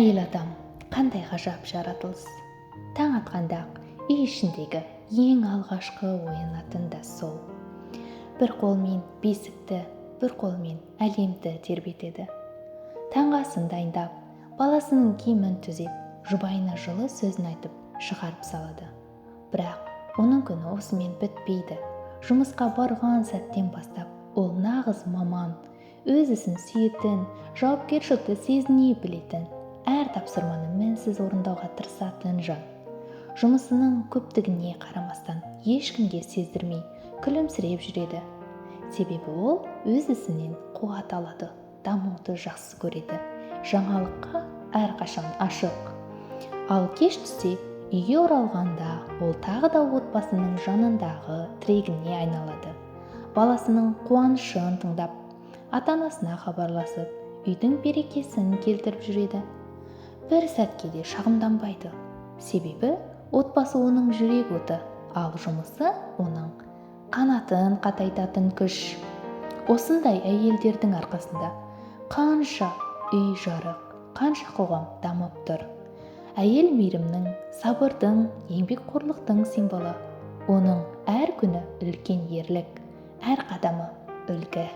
Әйел адам қандай ғажап жаратылыс. Таң атқанда-ақ үй ішіндегі ең алғашқы оянатын да сол. Бір қолмен бесікті, бір қолмен әлемді тербетеді. Таңғы асын дайындап, баласының киімін түзеп, жұбайына жылы сөзін айтып шығарып салады. Бірақ оның күні осымен бітпейді. Жұмысқа барған сәттен бастап ол нағыз маман, өз ісін сүйетін, жауапкершілікті сезіне білетін, әр тапсырманы мінсіз орындауға тырысатын жан. Жұмысының көптігіне қарамастан ешкімге сездірмей күлімсіреп жүреді. Себебі ол өз ісінен қуат алады, дамуды жақсы көреді, жаңалыққа әрқашан ашық. Ал кеш түссе, үйге оралғанда ол тағы да отбасының жанындағы тірегіне айналады. Баласының қуанышын тыңдап, ата-анасына хабарласып, үйдің берекесін келтіріп жүреді. Бір сәтке де шағымданбайды. Себебі отбасы оның жүрек оты, ал жұмысы оның қанатын қатайтатын күш. Осындай әйелдердің арқасында қанша үй жарық, қанша қоғам дамып тұр. Әйел мейірімнің, сабырдың, еңбекқорлықтың символы. Оның әр күні үлкен ерлік, әр қадамы үлгі.